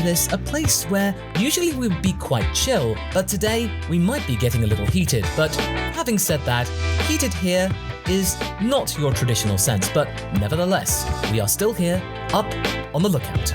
this a place where usually we would be quite chill, but today we might be getting a little heated. But having said that, heated here is not your traditional sense, but nevertheless, we are still here, up on the lookout.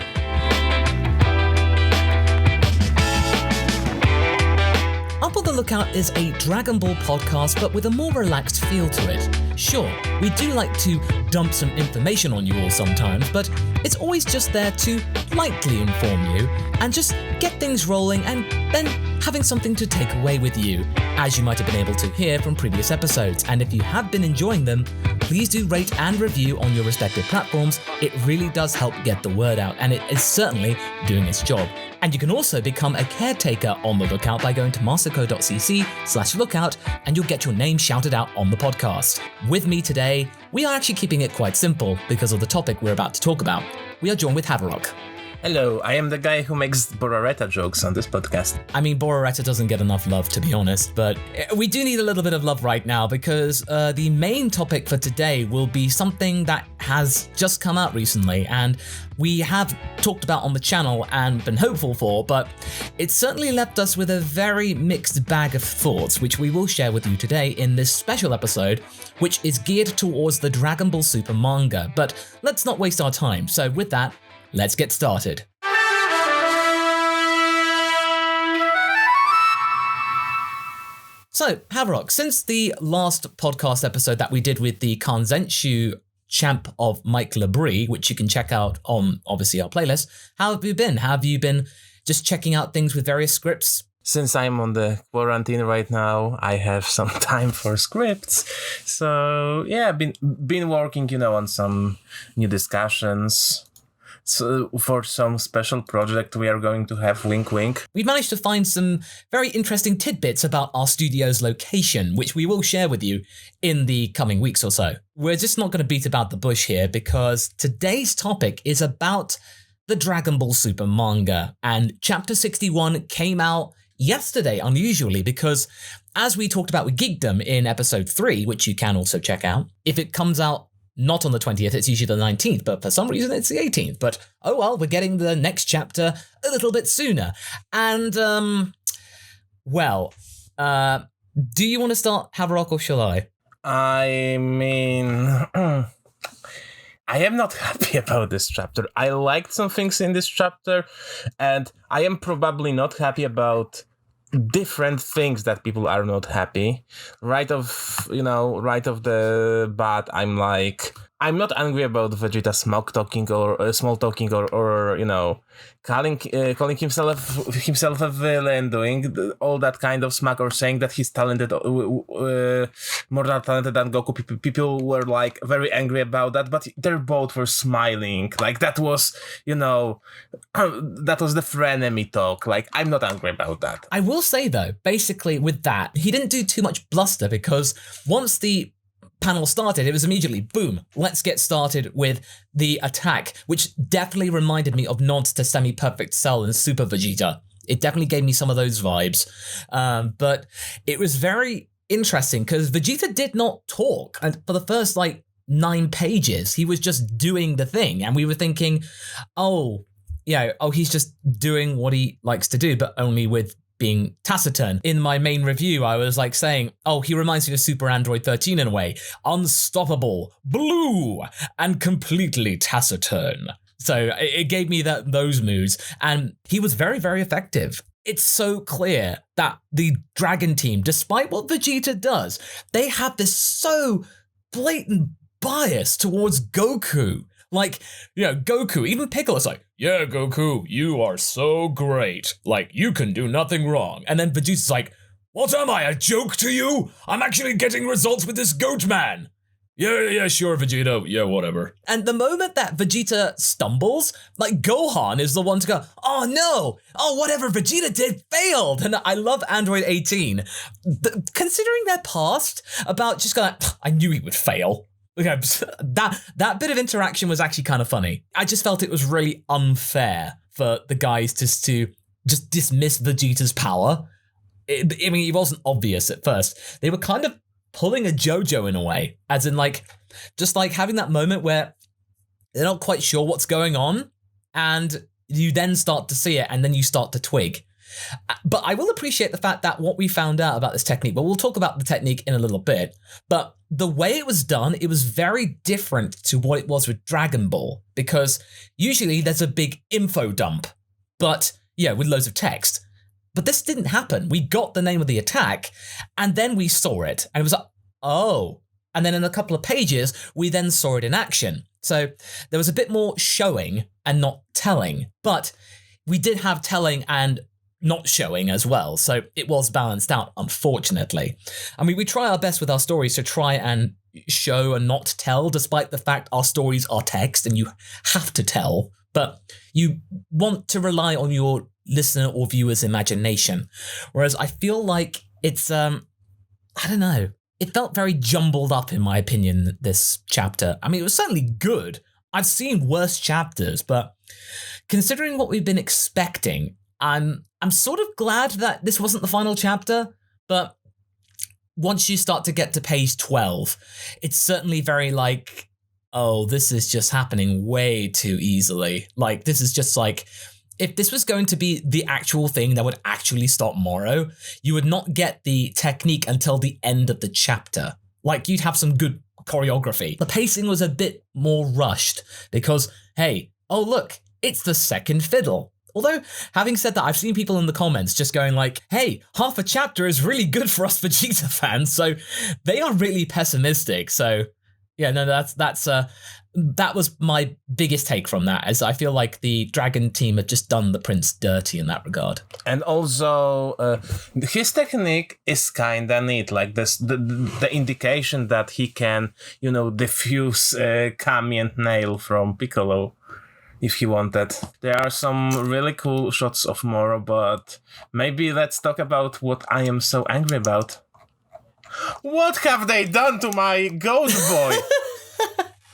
Up on the Lookout is a Dragon Ball podcast, but with a more relaxed feel to it. Sure, we do like to dump some information on you all sometimes, but it's always just there to lightly inform you and just get things rolling and then having something to take away with you, as you might have been able to hear from previous episodes. And if you have been enjoying them, please do rate and review on your respective platforms. It really does help get the word out, and it is certainly doing its job. And you can also become a caretaker on the Lookout by going to masterco.cc/lookout, and you'll get your name shouted out on the podcast. With me today, we are actually keeping it quite simple because of the topic we're about to talk about. We are joined with Haverock. Hello, I am the guy who makes Borareta jokes on this podcast. I mean, Borareta doesn't get enough love, to be honest, but we do need a little bit of love right now because the main topic for today will be something that has just come out recently and we have talked about on the channel and been hopeful for, but it certainly left us with a very mixed bag of thoughts, which we will share with you today in this special episode, which is geared towards the Dragon Ball Super manga. But let's not waste our time. So with that, let's get started. So, Haverock, since the last podcast episode that we did with the Kanzenshu champ of Mike Labrie, which you can check out on, obviously, our playlist, how have you been? Have you been just checking out things with various scripts? Since I'm on the quarantine right now, I have some time for scripts. So, yeah, been working, on some new discussions. So for some special project we are going to have, wink wink. We've managed to find some very interesting tidbits about our studio's location, which we will share with you in the coming weeks or so. We're just not going to beat about the bush here because today's topic is about the Dragon Ball Super manga, and Chapter 61 came out yesterday, unusually, because as we talked about with Geekdom in episode 3, which you can also check out, if it comes out not on the 20th, it's usually the 19th, but for some reason it's the 18th. But oh well, we're getting the next chapter a little bit sooner. And, do you want to start, Haverock, or shall I? I mean, I am not happy about this chapter. I liked some things in this chapter, and I am probably not happy about different things that people are not happy. Right off the bat, I'm not angry about Vegeta small talking or calling himself a villain, doing all that kind of smack, or saying that he's talented, more talented than Goku. People were like very angry about that, but they both were smiling. Like that was, that was the frenemy talk. Like I'm not angry about that. I will say though, basically with that, he didn't do too much bluster because once the panel started, it was immediately, boom, let's get started with the attack, which definitely reminded me of nods to Semi-Perfect Cell and Super Vegeta. It definitely gave me some of those vibes. But it was very interesting because Vegeta did not talk. And for the first 9 pages, he was just doing the thing. And we were thinking, he's just doing what he likes to do, but only with being taciturn. In my main review, I was saying, he reminds me of Super Android 13 in a way. Unstoppable, blue, and completely taciturn. So it gave me those moods, and he was very, very effective. It's so clear that the Dragon Team, despite what Vegeta does, they have this so blatant bias towards Goku. Goku, even Piccolo's yeah, Goku, you are so great. You can do nothing wrong. And then Vegeta's what am I, a joke to you? I'm actually getting results with this goat man. Yeah, sure, Vegeta. Yeah, whatever. And the moment that Vegeta stumbles, Gohan is the one to go, oh no, whatever Vegeta did failed. And I love Android 18. Considering their past about just going, I knew he would fail. Okay, that bit of interaction was actually kind of funny. I just felt it was really unfair for the guys to just dismiss Vegeta's power. It wasn't obvious at first. They were kind of pulling a JoJo in a way, as in just having that moment where they're not quite sure what's going on, and you then start to see it and then you start to twig. But I will appreciate the fact that what we found out about this technique, but we'll talk about the technique in a little bit, but the way it was done, it was very different to what it was with Dragon Ball, because usually there's a big info dump, but yeah, with loads of text. But this didn't happen. We got the name of the attack, and then we saw it, and it was like, oh. And then in a couple of pages, we then saw it in action. So there was a bit more showing and not telling, but we did have telling and not showing as well, so it was balanced out, unfortunately. I mean, we try our best with our stories to try and show and not tell, despite the fact our stories are text and you have to tell, but you want to rely on your listener or viewer's imagination. Whereas I feel like it's, I don't know, it felt very jumbled up, in my opinion, this chapter. I mean, it was certainly good. I've seen worse chapters, but considering what we've been expecting, I'm sort of glad that this wasn't the final chapter, but once you start to get to page 12, it's certainly very like, oh, this is just happening way too easily. Like, this is just like, if this was going to be the actual thing that would actually stop Moro, you would not get the technique until the end of the chapter. Like, you'd have some good choreography. The pacing was a bit more rushed because, hey, oh look, it's the second fiddle. Although, having said that, I've seen people in the comments just going like, hey, half a chapter is really good for us Vegeta fans, so they are really pessimistic. So, yeah, no, that was my biggest take from that, as I feel like the Dragon team had just done the Prince dirty in that regard. And also, his technique is kinda neat, like this, the indication that he can, diffuse Kami and Nail from Piccolo, if he wanted. There are some really cool shots of Moro, but maybe let's talk about what I am so angry about. What have they done to my goat boy?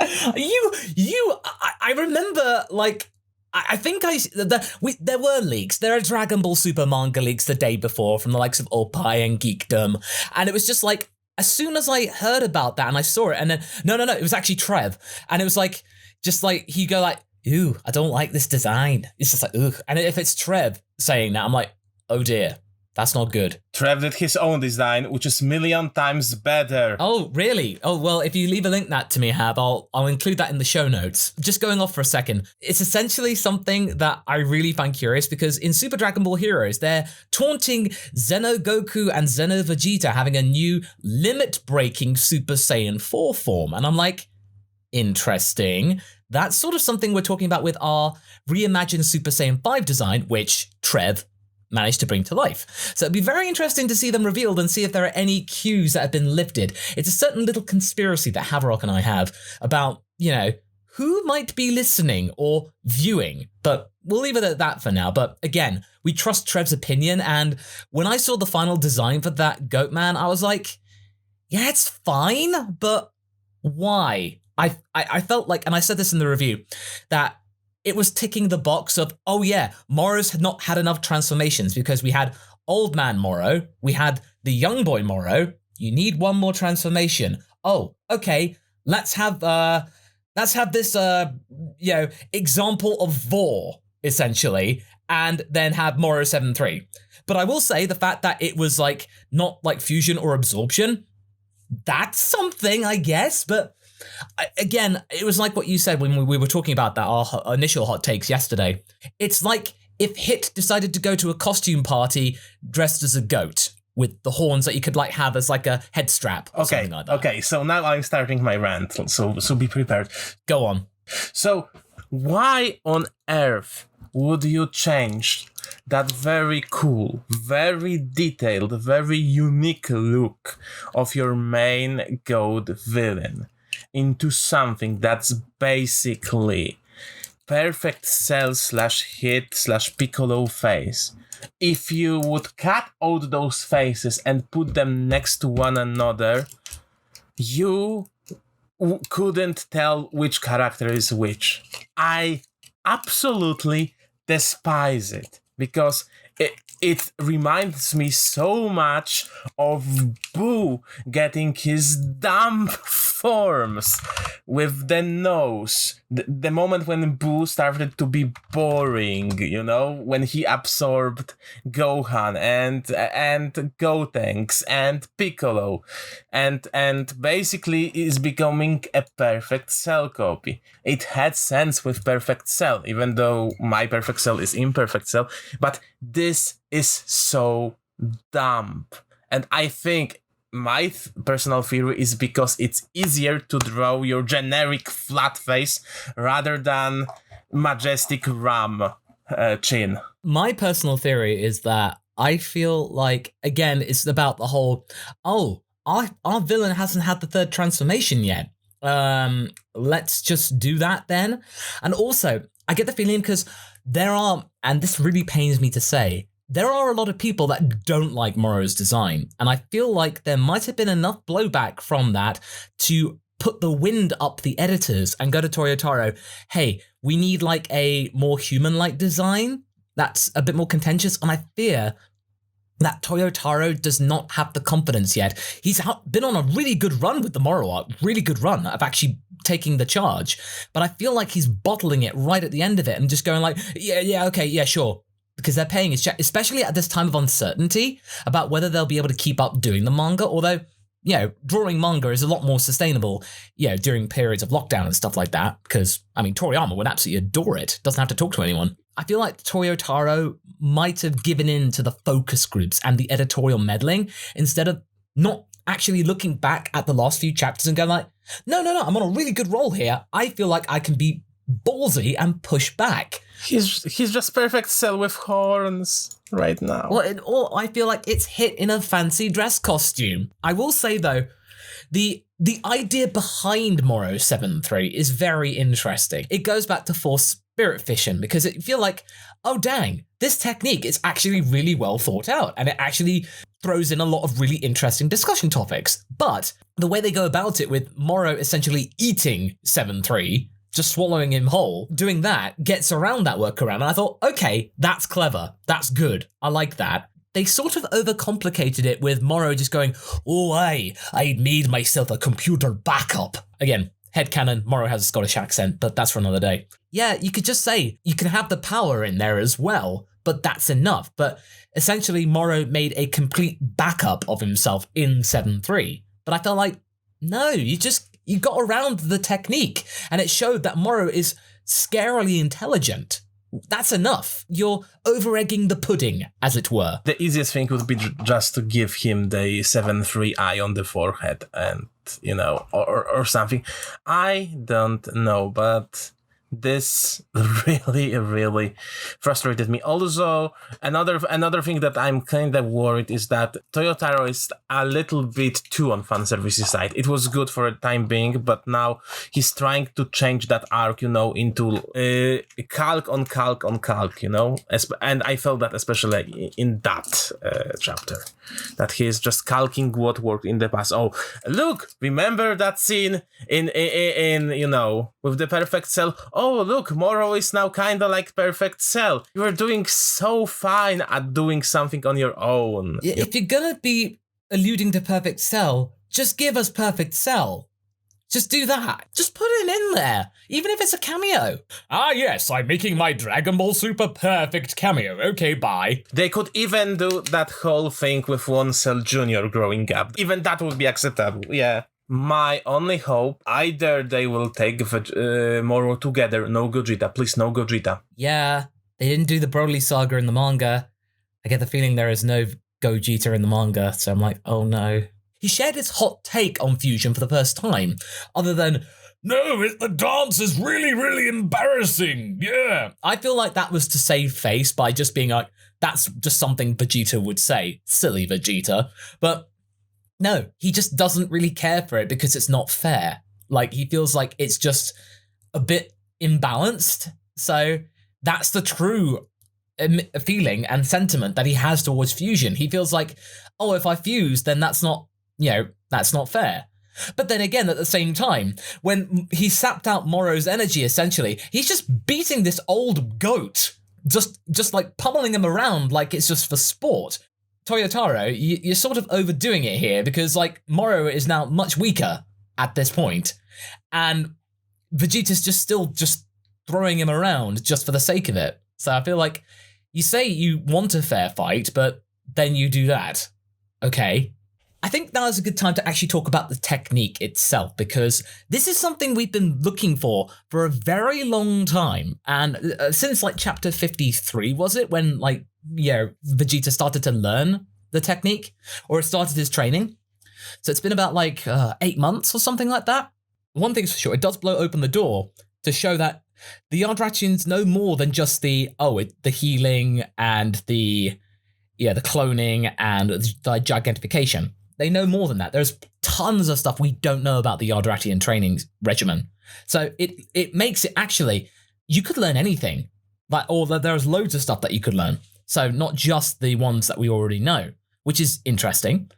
I remember, like, I think there were leaks. There are Dragon Ball Super manga leaks the day before from the likes of Opie and Geekdom, and it was just like, as soon as I heard about that and I saw it, and then, no, it was actually Trev, and it was like, just like, he'd go like, ooh, I don't like this design. It's just like, ooh. And if it's Trev saying that, I'm like, oh dear, that's not good. Trev did his own design, which is million times better. Oh, really? Oh, well, if you leave a link that to me, Hab, I'll include that in the show notes. Just going off for a second, it's essentially something that I really find curious, because in Super Dragon Ball Heroes, they're taunting Xeno Goku and Xeno Vegeta having a new limit-breaking Super Saiyan 4 form. And I'm like, interesting. That's sort of something we're talking about with our reimagined Super Saiyan 5 design, which Trev managed to bring to life. So it'd be very interesting to see them revealed and see if there are any cues that have been lifted. It's a certain little conspiracy that Haverock and I have about, who might be listening or viewing, but we'll leave it at that for now. But again, we trust Trev's opinion, and when I saw the final design for that Goat Man, I was like, yeah, it's fine, but why? I felt like, and I said this in the review, that it was ticking the box of, oh yeah, Moro's had not had enough transformations, because we had Old Man Moro, we had the Young Boy Moro, you need one more transformation. Oh, okay, let's have this, example of Vor, essentially, and then have Moro 7-3. But I will say the fact that it was like, not like fusion or absorption, that's something, I guess, but again, it was like what you said when we were talking about that, our initial hot takes yesterday. It's like if Hit decided to go to a costume party dressed as a goat with the horns that you could like have as like a head strap or something like that. Okay, so now I'm starting my rant, so be prepared. Go on. So why on earth would you change that very cool, very detailed, very unique look of your main goat villain into something that's basically perfect Cell / Hit / Piccolo face? If you would cut out those faces and put them next to one another, you couldn't tell which character is which. I absolutely despise it, because it reminds me so much of Boo getting his dumb forms with the nose. The moment when Boo started to be boring, when he absorbed Gohan and Gotenks and Piccolo and basically is becoming a Perfect Cell copy. It had sense with Perfect Cell, even though my Perfect Cell is Imperfect Cell, but this is so dumb. And I think my personal theory is because it's easier to draw your generic flat face rather than majestic ram chin. My personal theory is that I feel like, again, it's about the whole, our villain hasn't had the third transformation yet. Let's just do that then. And also, I get the feeling because there are, and this really pains me to say, there are a lot of people that don't like Moro's design, and I feel like there might have been enough blowback from that to put the wind up the editors and go to Toyotaro, hey, we need like a more human-like design that's a bit more contentious, and I fear that Toyotaro does not have the confidence yet. He's been on a really good run with the Moro arc, really good run of actually taking the charge, but I feel like he's bottling it right at the end of it and just going like, yeah, okay, yeah, sure. Because they're paying his check, especially at this time of uncertainty about whether they'll be able to keep up doing the manga. Although, drawing manga is a lot more sustainable, during periods of lockdown and stuff like that. Because, Toriyama would absolutely adore it. Doesn't have to talk to anyone. I feel like Toyotaro might have given in to the focus groups and the editorial meddling instead of not actually looking back at the last few chapters and going like, no, I'm on a really good roll here. I feel like I can be ballsy and push back. He's just Perfect Cell with horns right now. Well, I feel like it's hit in a fancy dress costume. I will say though, the idea behind Moro Seven-Three is very interesting. It goes back to Force Spirit Fission because it feel like, oh dang, this technique is actually really well thought out and it actually throws in a lot of really interesting discussion topics. But the way they go about it with Moro essentially eating 7-3, just swallowing him whole, doing that gets around that workaround. And I thought, okay, that's clever. That's good. I like that. They sort of overcomplicated it with Moro just going, oh, I made myself a computer backup. Again, headcanon, Moro has a Scottish accent, but that's for another day. Yeah, you could just say you can have the power in there as well, but that's enough. But essentially, Moro made a complete backup of himself in 7-3. But I felt like, no, you got around the technique, and it showed that Moro is scarily intelligent. That's enough. You're over-egging the pudding, as it were. The easiest thing would be just to give him the 7-3 eye on the forehead and, or something. I don't know, but this really, really frustrated me. Also, another thing that I'm kind of worried is that Toyotaro is a little bit too on fanservice side. It was good for a time being, but now he's trying to change that arc, into calc on calc on calc, and I felt that especially in that chapter, that he's just calking what worked in the past. Oh, look, remember that scene in with the Perfect Cell? Oh, look, Moro is now kind of like Perfect Cell. You are doing so fine at doing something on your own. If you're gonna be alluding to Perfect Cell, just give us Perfect Cell. Just do that. Just put him in there, even if it's a cameo. Ah, yes, I'm making my Dragon Ball Super Perfect cameo. Okay, bye. They could even do that whole thing with One Cell Jr. growing up. Even that would be acceptable, yeah. My only hope, either they will take Moro together, no Gogeta, please, no Gogeta. Yeah, they didn't do the Broly saga in the manga. I get the feeling there is no Gogeta in the manga, so I'm like, oh no. He shared his hot take on Fusion for the first time, other than, no, the dance is really, really embarrassing, yeah. I feel like that was to save face by just being like, that's just something Vegeta would say. Silly Vegeta. But no, he just doesn't really care for it because it's not fair. Like, he feels like it's just a bit imbalanced. So that's the true feeling and sentiment that he has towards Fusion. He feels like, oh, if I fuse, then that's not fair. But then again, at the same time, when he sapped out Moro's energy, essentially, he's just beating this old goat just like pummeling him around like it's just for sport. Toyotaro, you're sort of overdoing it here because like Moro is now much weaker at this point, and Vegeta's still throwing him around just for the sake of it. So I feel like you say you want a fair fight, but then you do that. Okay. I think now is a good time to actually talk about the technique itself, because this is something we've been looking for a very long time. And since like chapter 53, was it, when like, Vegeta started to learn the technique, or started his training. So it's been about like 8 months or something like that. One thing's for sure, it does blow open the door to show that the Yardratians know more than just the healing and the cloning and the gigantfication. They know more than that. There's tons of stuff we don't know about the Yardratian training regimen. So it makes it actually, you could learn anything. There's loads of stuff that you could learn. So not just the ones that we already know, which is interesting.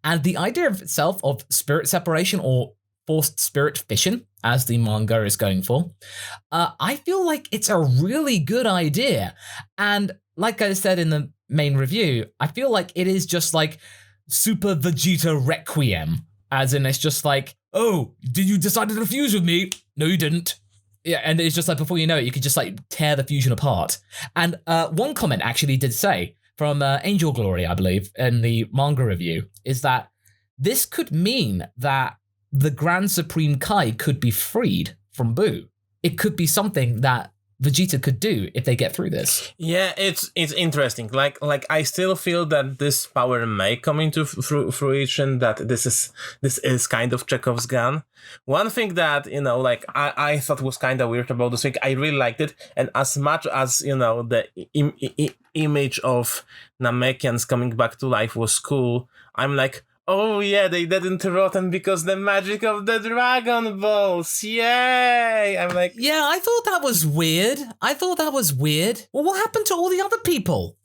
And the idea of itself of spirit separation, or forced spirit fission, as the manga is going for, I feel like it's a really good idea. And like I said in the main review, I feel like it is just like Super Vegeta Requiem, as in it's just like, oh, did you decide to fuse with me? No, you didn't. Yeah, and it's just like, before you know it, you could just like tear the fusion apart. And one comment actually did say, from Angel Glory, I believe, in the manga review, is that this could mean that the Grand Supreme Kai could be freed from Buu. It could be something that Vegeta could do if they get through this. Yeah, it's interesting. Like I still feel that this power may come into fruition. That this is kind of Chekhov's gun. One thing that I thought was kind of weird about this thing, I really liked it. And as much as the image of Namekians coming back to life was cool, I'm like, oh yeah, they didn't rot them because the magic of the Dragon Balls. Yay! I'm like, yeah, I thought that was weird. Well, what happened to all the other people?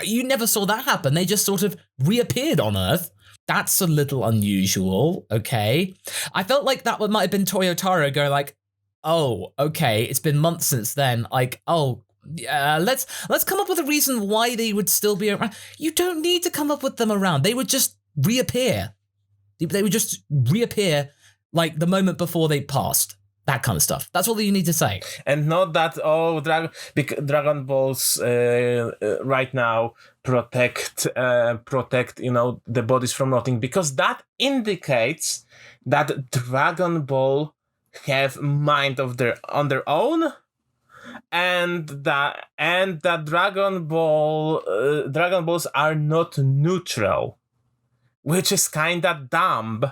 You never saw that happen. They just sort of reappeared on Earth. That's a little unusual, okay? I felt like that might have been Toyotaro going like, oh, okay, it's been months since then. Like, oh, let's come up with a reason why they would still be around. You don't need to come up with them around. They would just reappear. They would just reappear like the moment before they passed. That kind of stuff. That's all that you need to say. And not that, Dragon Balls right now protect the bodies from rotting, because that indicates that Dragon Ball have mind on their own, and that Dragon Balls are not neutral, which is kinda dumb.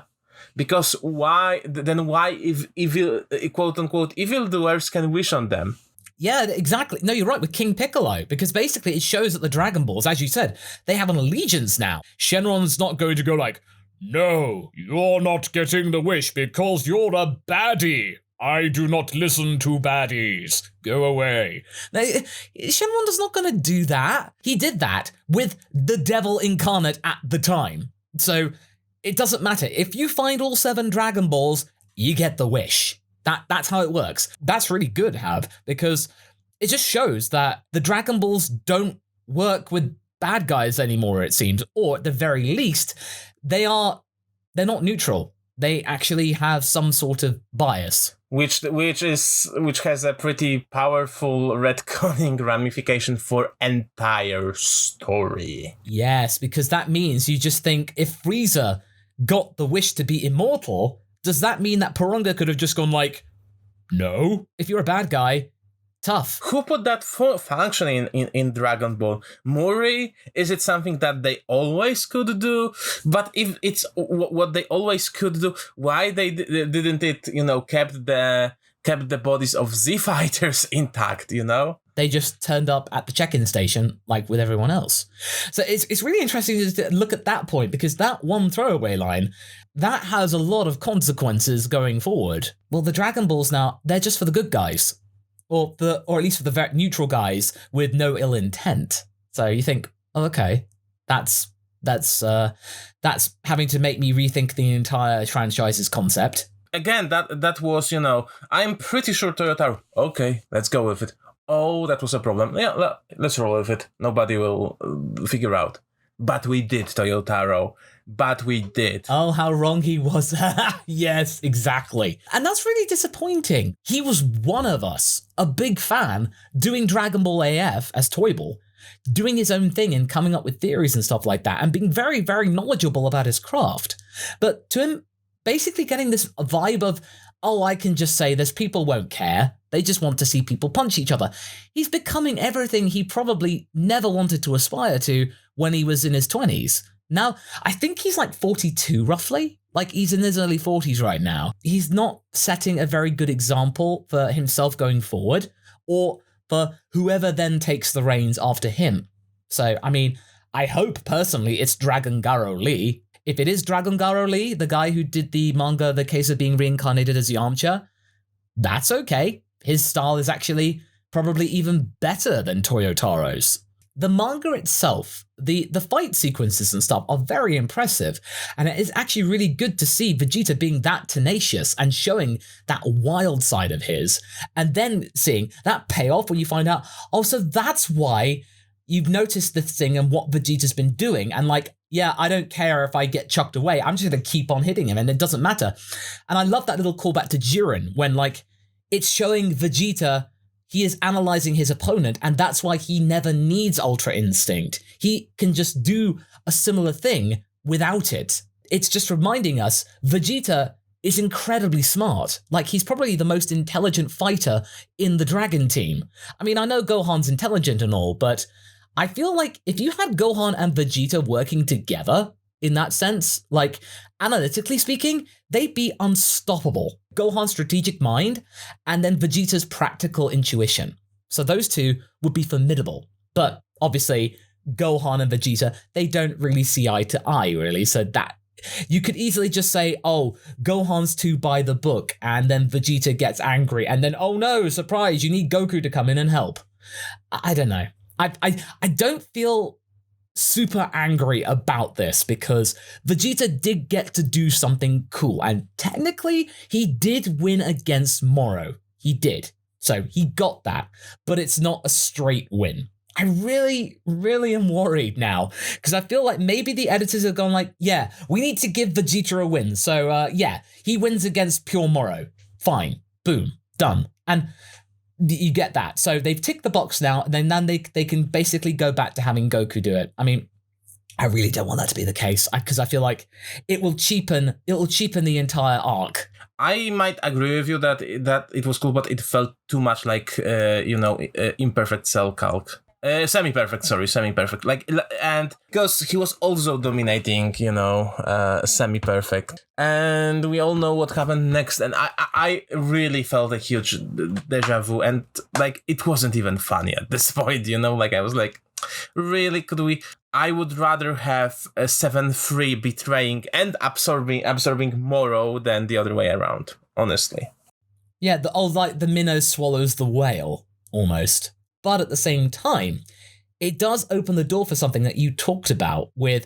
Because why if evil, quote unquote, evildoers can wish on them? Yeah, exactly. No, you're right with King Piccolo, because basically it shows that the Dragon Balls, as you said, they have an allegiance now. Shenron's not going to go like, no, you're not getting the wish because you're a baddie. I do not listen to baddies. Go away. Now, Shenron's not going to do that. He did that with the devil incarnate at the time. So it doesn't matter. If you find all 7 Dragon Balls, you get the wish. That's how it works. That's really good, Hab, because it just shows that the Dragon Balls don't work with bad guys anymore, it seems. Or at the very least, they're not neutral. They actually have some sort of bias. Which has a pretty powerful retconning ramification for entire story. Yes, because that means you just think, if Frieza got the wish to be immortal, does that mean that Porunga could have just gone like, no? If you're a bad guy, tough. Who put that function in Dragon Ball? Mori? Is it something that they always could do? But if it's what they always could do, why they didn't it, kept the bodies of Z fighters intact, They just turned up at the check-in station like with everyone else. So it's really interesting to look at that point, because that one throwaway line, that has a lot of consequences going forward. Well, the Dragon Balls now, they're just for the good guys. Or at least for the very neutral guys with no ill intent. So you think, oh, okay, that's having to make me rethink the entire franchise's concept. Again, that was, I'm pretty sure Toyotaro, okay, let's go with it. oh, that was a problem. Yeah, let's roll with it. Nobody will figure out. But we did, Toyotaro. But we did. Oh, how wrong he was. Yes, exactly. And that's really disappointing. He was one of us, a big fan, doing Dragon Ball AF as Toyball, doing his own thing and coming up with theories and stuff like that, and being very, very knowledgeable about his craft. But to him, basically getting this vibe of, oh, I can just say this, people won't care. They just want to see people punch each other. He's becoming everything he probably never wanted to aspire to when he was in his 20s. Now, I think he's like 42 roughly. Like, he's in his early 40s right now. He's not setting a very good example for himself going forward, or for whoever then takes the reins after him. So, I mean, I hope personally it's Dragon Garo Lee. If it is Dragon Garo Lee, the guy who did the manga The Case of Being Reincarnated as Yamcha, that's okay. His style is actually probably even better than Toyotaro's. The manga itself, the fight sequences and stuff are very impressive, and it is actually really good to see Vegeta being that tenacious and showing that wild side of his, and then seeing that payoff when you find out, oh, so that's why you've noticed this thing and what Vegeta's been doing, and like, yeah, I don't care if I get chucked away, I'm just going to keep on hitting him, and it doesn't matter. And I love that little callback to Jiren, when like, it's showing Vegeta, he is analyzing his opponent, and that's why he never needs Ultra Instinct. He can just do a similar thing without it. It's just reminding us Vegeta is incredibly smart. Like, he's probably the most intelligent fighter in the Dragon team. I mean, I know Gohan's intelligent and all, but I feel like if you had Gohan and Vegeta working together in that sense, like, analytically speaking, they'd be unstoppable. Gohan's strategic mind, and then Vegeta's practical intuition. So those two would be formidable. But obviously, Gohan and Vegeta, they don't really see eye to eye, really. So that, you could easily just say, oh, Gohan's too by the book, and then Vegeta gets angry, and then, oh no, surprise, you need Goku to come in and help. I don't know. I don't feel super angry about this, because Vegeta did get to do something cool, and technically he did win against Moro. He did. So he got that, but it's not a straight win. I really, really am worried now, because I feel like maybe the editors have gone like, yeah, we need to give Vegeta a win. So yeah, he wins against pure Moro. Fine. Boom. Done. And you get that. So they've ticked the box now, and then they can basically go back to having Goku do it. I mean, I really don't want that to be the case, because I feel like it will cheapen the entire arc. I might agree with you that it was cool, but it felt too much like imperfect cell calc. Semi-perfect. Like, and because he was also dominating, semi-perfect, and we all know what happened next. And I really felt a huge deja vu, and like, it wasn't even funny at this point, Like, I was like, really, could we? I would rather have a 7-3 betraying and absorbing Moro than the other way around, honestly. Yeah, the minnow swallows the whale almost. But at the same time, it does open the door for something that you talked about with,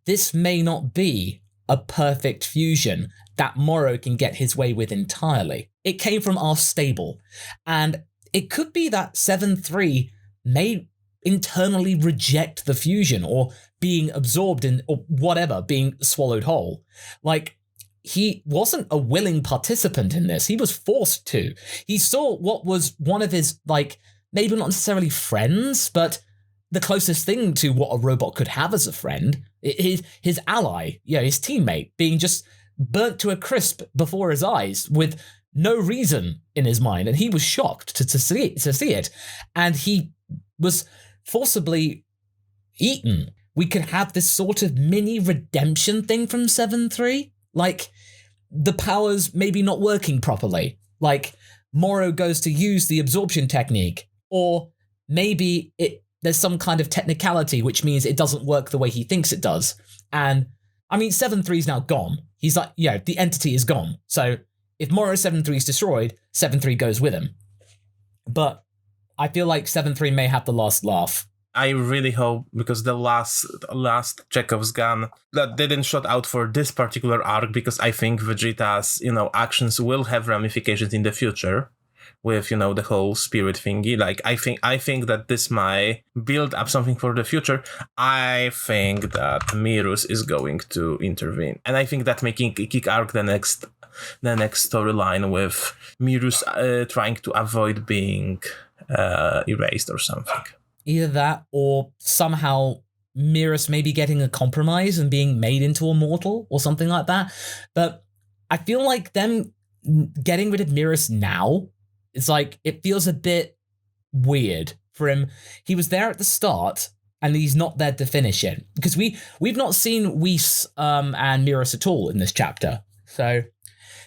this may not be a perfect fusion that Moro can get his way with entirely. It came from our stable, and it could be that 7-3 may internally reject the fusion, or being absorbed in, or whatever, being swallowed whole. Like, he wasn't a willing participant in this. He was forced to. He saw what was one of his, like, maybe not necessarily friends, but the closest thing to what a robot could have as a friend, his ally, his teammate, being just burnt to a crisp before his eyes with no reason in his mind. And he was shocked to see it. And he was forcibly eaten. We could have this sort of mini redemption thing from 7-3. Like, the powers maybe not working properly. Like, Moro goes to use the absorption technique, or maybe there's some kind of technicality which means it doesn't work the way he thinks it does. And, I mean, 7-3 is now gone. He's like, the entity is gone. So if Moro 7-3 is destroyed, 7-3 goes with him. But I feel like 7-3 may have the last laugh. I really hope, because the last Chekhov's gun, that didn't shot out for this particular arc, because I think Vegeta's, actions will have ramifications in the future. with the whole spirit thingy. Like I think that this might build up something for the future. I think that Mirus is going to intervene, and I think that making Kick Arc the next storyline with Mirus trying to avoid being erased or something. Either that, or somehow Mirus maybe getting a compromise and being made into a mortal or something like that. But I feel like them getting rid of Mirus now, it's like, it feels a bit weird for him. He was there at the start, and he's not there to finish it. Because we've not seen Whis and Mirus at all in this chapter. So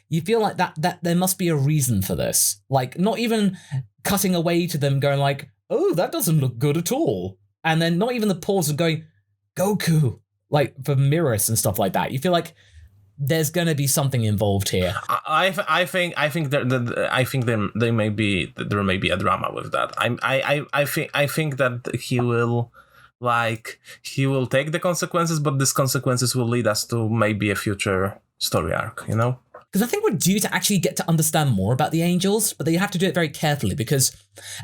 you feel like that there must be a reason for this. Like, not even cutting away to them going like, oh, that doesn't look good at all. And then not even the pause of going, Goku, like for Mirus and stuff like that. You feel like there's going to be something involved here. I think there may be a drama with that. I think that he will take the consequences, but these consequences will lead us to maybe a future story arc, Because I think we're due to actually get to understand more about the angels, but you have to do it very carefully, because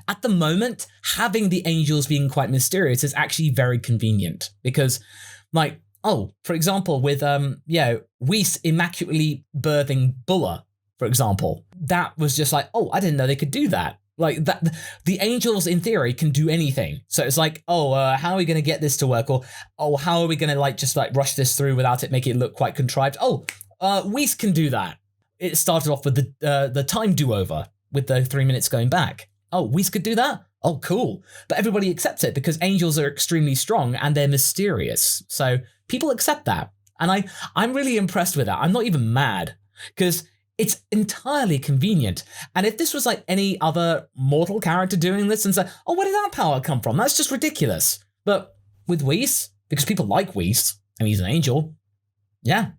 at the moment, having the angels being quite mysterious is actually very convenient. Because, like, for example, with Whis immaculately birthing Bulla, for example, that was just like, I didn't know they could do that. Like that, the angels in theory can do anything. So it's like, how are we going to get this to work? Or, how are we going to just rush this through without it making it look quite contrived? Whis can do that. It started off with the time do-over with the 3 minutes going back. Whis could do that? Oh, cool. But everybody accepts it because angels are extremely strong and they're mysterious. So people accept that. And I'm really impressed with that. I'm not even mad because it's entirely convenient. And if this was like any other mortal character doing this and say, where did that power come from? That's just ridiculous. But with Whis, because people like Whis and he's an angel, yeah,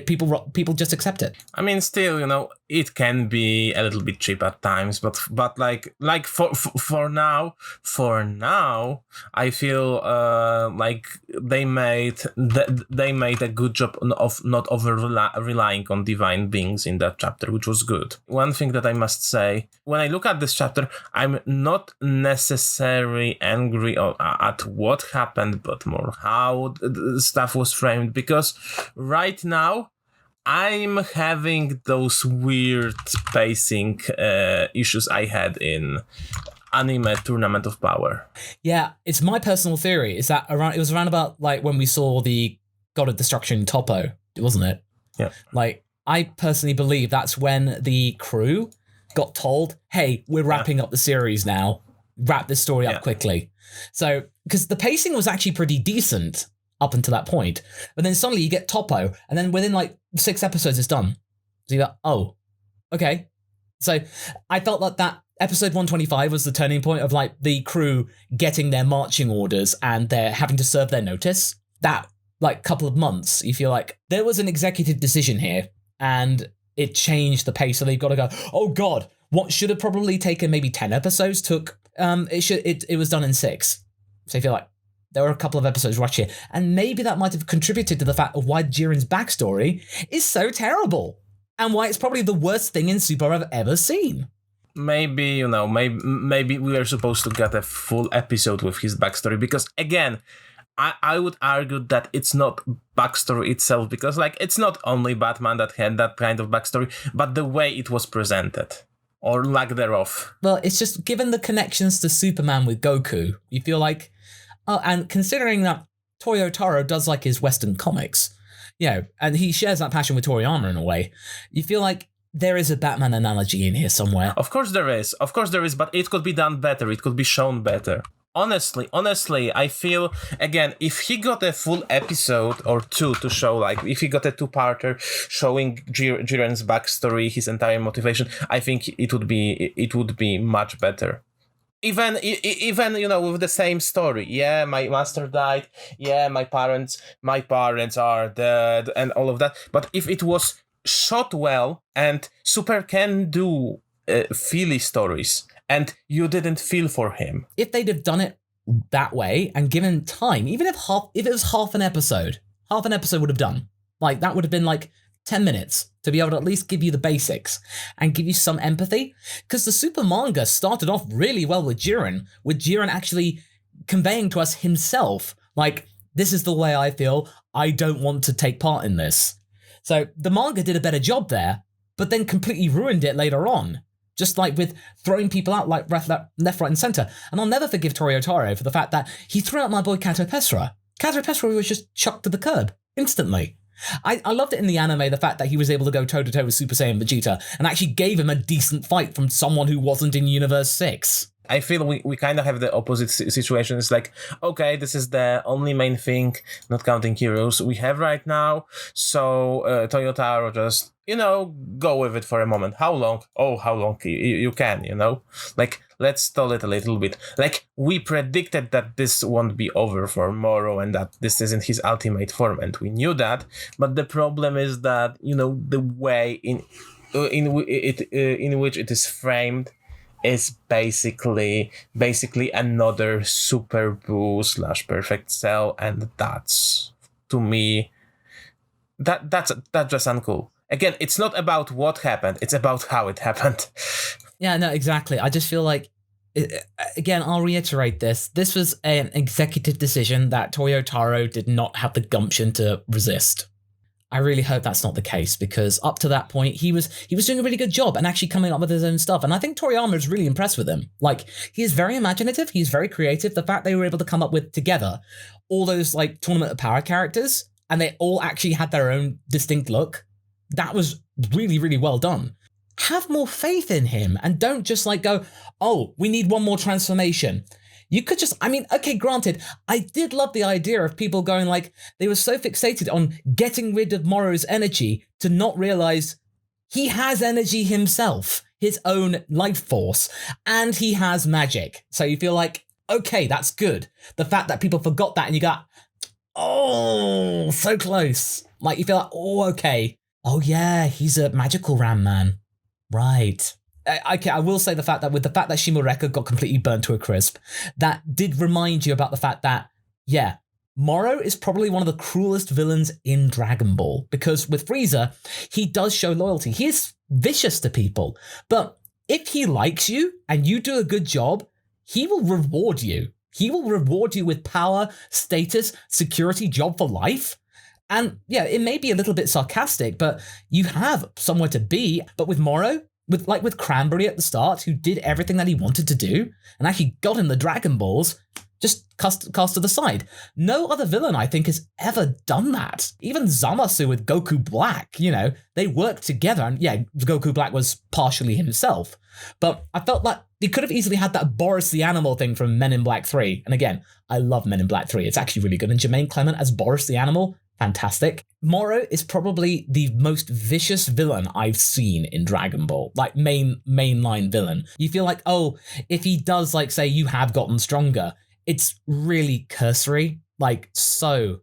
people just accept it. I mean, still, it can be a little bit cheap at times, but like for now, I feel like they made a good job of not over relying on divine beings in that chapter, which was good. One thing that I must say, when I look at this chapter, I'm not necessarily angry at what happened, but more how the stuff was framed, because right now I'm having those weird pacing issues I had in anime Tournament of Power. Yeah, it's my personal theory. Is that it was around about like when we saw the God of Destruction Toppo, wasn't it? Yeah. Like, I personally believe that's when the crew got told, hey, we're wrapping up the series now. Wrap this story up quickly. So, because the pacing was actually pretty decent up until that point. But then suddenly you get Toppo, and then within like 6 episodes it's done. So you're like, okay. So I felt like that episode 125 was the turning point of like the crew getting their marching orders and they're having to serve their notice. That like couple of months, you feel like there was an executive decision here and it changed the pace. So they've got to go, oh God, what should have probably taken maybe 10 episodes took, it was done in 6. So you feel like, there were a couple of episodes rushed here, and maybe that might have contributed to the fact of why Jiren's backstory is so terrible, and why it's probably the worst thing in Super I've ever seen. Maybe, maybe we are supposed to get a full episode with his backstory, because again, I would argue that it's not backstory itself, because like it's not only Batman that had that kind of backstory, but the way it was presented, or lack thereof. Well, it's just given the connections to Superman with Goku, you feel like, and considering that Toyo Taro does like his Western comics, and he shares that passion with Toriyama in a way, you feel like there is a Batman analogy in here somewhere. Of course there is, but it could be done better, it could be shown better. Honestly, I feel, again, if he got a full episode or 2 to show, like, if he got a 2-parter showing Jiren's backstory, his entire motivation, I think it would be much better. Even with the same story. Yeah, my master died. Yeah, my parents are dead, and all of that. But if it was shot well, and Super can do feely stories, and you didn't feel for him. If they'd have done it that way and given time, even if it was half an episode would have done. Like, that would have been like 10 minutes to be able to at least give you the basics and give you some empathy. Because the Super manga started off really well with Jiren actually conveying to us himself, like, this is the way I feel, I don't want to take part in this. So the manga did a better job there, but then completely ruined it later on. Just like with throwing people out like left, right, and center. And I'll never forgive Toyotaro for the fact that he threw out my boy Kato Pesra. Kato Pesra was just chucked to the curb instantly. I loved it in the anime, the fact that he was able to go toe-to-toe with Super Saiyan Vegeta and actually gave him a decent fight from someone who wasn't in Universe 6. I feel we kind of have the opposite situation. It's like, okay, this is the only main thing, not counting heroes, we have right now. So Toyotaro just, go with it for a moment. How long? Oh, how long you can, Like, let's stall it a little bit. Like, we predicted that this won't be over for Moro and that this isn't his ultimate form, and we knew that. But the problem is that, the way in which it is framed is basically another Super Buu / Perfect Cell, and that's, to me, that's just uncool. Again, it's not about what happened, it's about how it happened. Yeah, no, exactly. I just feel like, again, I'll reiterate this. This was an executive decision that Toyotaro did not have the gumption to resist. I really hope that's not the case, because up to that point, he was doing a really good job and actually coming up with his own stuff. And I think Toriyama is really impressed with him. Like, he is very imaginative. He's very creative. The fact they were able to come up with together all those like Tournament of Power characters, and they all actually had their own distinct look, that was really, really well done. Have more faith in him and don't just like go, oh, we need one more transformation. You could just, okay, granted, I did love the idea of people going like, they were so fixated on getting rid of Moro's energy to not realize he has energy himself, his own life force, and he has magic. So you feel like, okay, that's good. The fact that people forgot that and you got, oh, so close. Like, you feel like, oh, okay. Oh yeah, he's a magical Ram Man. Right. Okay, I will say the fact that Shimureka got completely burnt to a crisp, that did remind you about the fact that, yeah, Moro is probably one of the cruelest villains in Dragon Ball, because with Frieza, he does show loyalty. He is vicious to people, but if he likes you and you do a good job, he will reward you. He will reward you with power, status, security, job for life. And yeah, it may be a little bit sarcastic, but you have somewhere to be. But with Moro, with Cranberry at the start, who did everything that he wanted to do, and actually got him the Dragon Balls, just cast to the side. No other villain, I think, has ever done that. Even Zamasu with Goku Black, they worked together, and yeah, Goku Black was partially himself. But I felt like they could have easily had that Boris the Animal thing from Men in Black 3. And again, I love Men in Black 3. It's actually really good. And Jermaine Clement as Boris the Animal, fantastic. Moro is probably the most vicious villain I've seen in Dragon Ball. Like, mainline villain. You feel like, oh, if he does, like, say, you have gotten stronger, it's really cursory. Like, so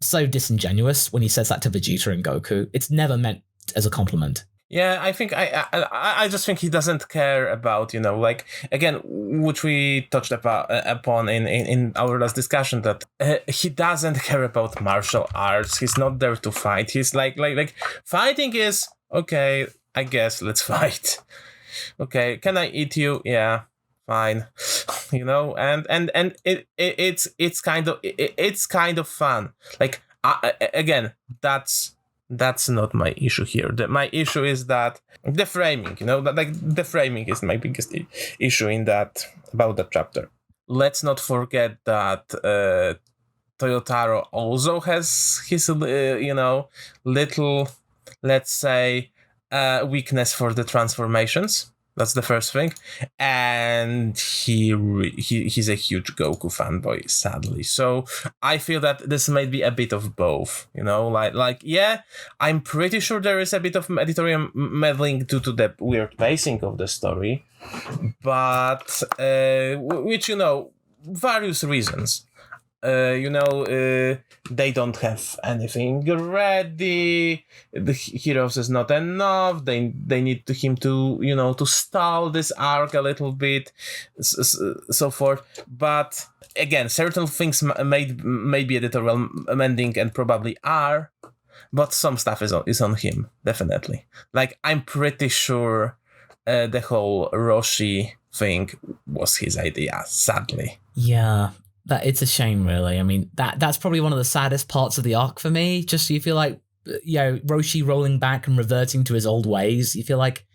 disingenuous when he says that to Vegeta and Goku. It's never meant as a compliment. Yeah, I think I just think he doesn't care about, like, again, which we touched upon in our last discussion, that he doesn't care about martial arts. He's not there to fight. He's like fighting is, okay, I guess, let's fight. Okay, can I eat you? Yeah, fine. And it's kind of fun. Like, again, that's not my issue here. My issue is that the framing, the framing is my biggest issue about that chapter. Let's not forget that Toyotaro also has his, little, let's say, weakness for the transformations. That's the first thing. And he's a huge Goku fanboy, sadly. So I feel that this might be a bit of both, yeah, I'm pretty sure there is a bit of editorial meddling due to the weird pacing of the story, but which, various reasons. They don't have anything ready. The heroes is not enough. They need him to to stall this arc a little bit, so forth. But again, certain things may be editorial amending and probably are. but some stuff is on him, definitely. Like, I'm pretty sure the whole Roshi thing was his idea, sadly. Yeah, it's a shame, really. I mean, that's probably one of the saddest parts of the arc for me. Just you feel like, Roshi rolling back and reverting to his old ways. You feel like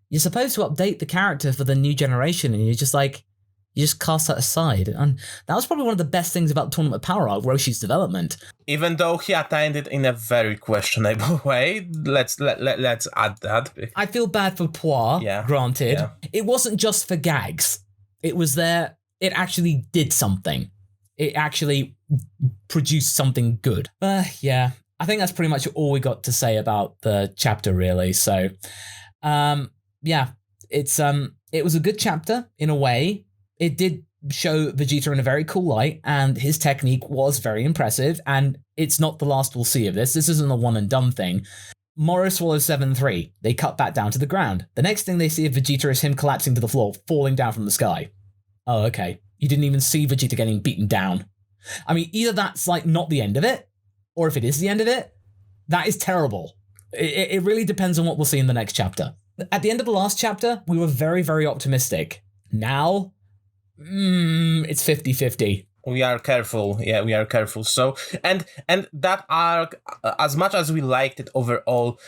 you're supposed to update the character for the new generation, and you just cast that aside. And that was probably one of the best things about the Tournament of Power arc, Roshi's development. Even though he attained it in a very questionable way, let's add that. I feel bad for Poir, granted. Yeah. It wasn't just for gags. It was there. It actually did something. It actually produced something good. Yeah, I think that's pretty much all we got to say about the chapter, really. So, yeah, it was a good chapter in a way. It did show Vegeta in a very cool light, and his technique was very impressive, and it's not the last we'll see of this. This isn't a one and done thing. Moro swallows 7-3. They cut back down to the ground. The next thing they see of Vegeta is him collapsing to the floor, falling down from the sky. Oh, okay. You didn't even see Vegeta getting beaten down. I mean, either that's like not the end of it, or if it is the end of it, that is terrible. It really depends on what we'll see in the next chapter. At the end of the last chapter, we were very, very optimistic. Now, it's 50-50. We are careful. Yeah, we are careful. So, and that arc, as much as we liked it overall,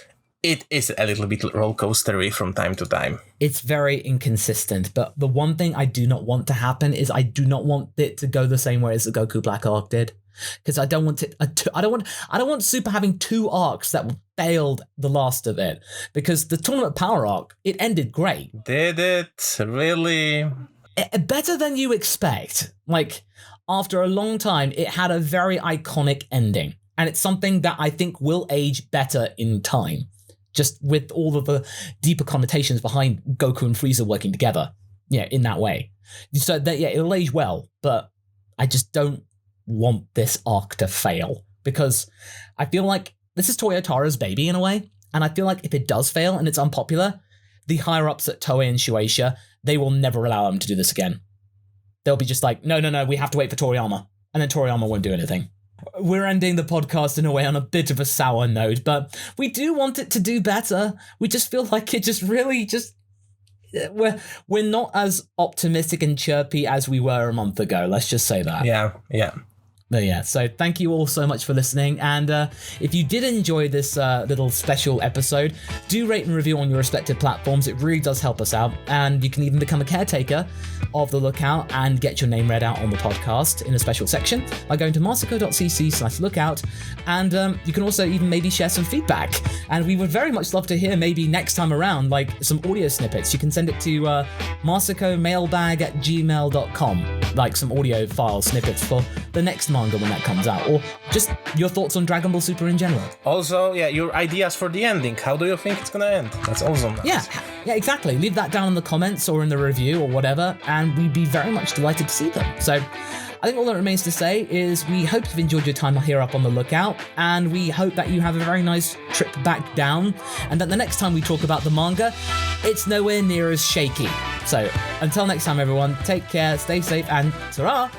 it is a little bit roller coastery from time to time. It's very inconsistent, but the one thing I do not want to happen is I do not want it to go the same way as the Goku Black arc did, because I don't want it. I don't want Super having two arcs that failed the last of it, because the Tournament of Power arc, it ended great. Did it really? Better than you expect. Like, after a long time, it had a very iconic ending, and it's something that I think will age better in time. Just with all of the deeper connotations behind Goku and Frieza working together, in that way. So that, it'll age well, but I just don't want this arc to fail, because I feel like this is Toyotara's baby in a way, and I feel like if it does fail and it's unpopular, the higher-ups at Toei and Shueisha, they will never allow them to do this again. They'll be just like, no, we have to wait for Toriyama, and then Toriyama won't do anything. We're ending the podcast in a way on a bit of a sour note, but we do want it to do better. We just feel like it just really we're not as optimistic and chirpy as we were a month ago. Let's just say that. Yeah. But yeah, so thank you all so much for listening, and if you did enjoy this little special episode, do rate and review on your respective platforms. It really does help us out, and you can even become a caretaker of the Lookout and get your name read out on the podcast in a special section by going to marsico.cc/lookout, and you can also even maybe share some feedback, and we would very much love to hear maybe next time around, like some audio snippets. You can send it to marsicomailbag@gmail.com, like some audio file snippets for the next manga when that comes out, or just your thoughts on Dragon Ball Super in general. Also, your ideas for the ending. How do you think it's gonna end? That's also nice. Yeah, exactly. Leave that down in the comments or in the review or whatever, and we'd be very much delighted to see them. So I think all that remains to say is we hope you've enjoyed your time here up on the Lookout, and we hope that you have a very nice trip back down, and that the next time we talk about the manga, it's nowhere near as shaky. So until next time, everyone, take care, stay safe, and ta-ra!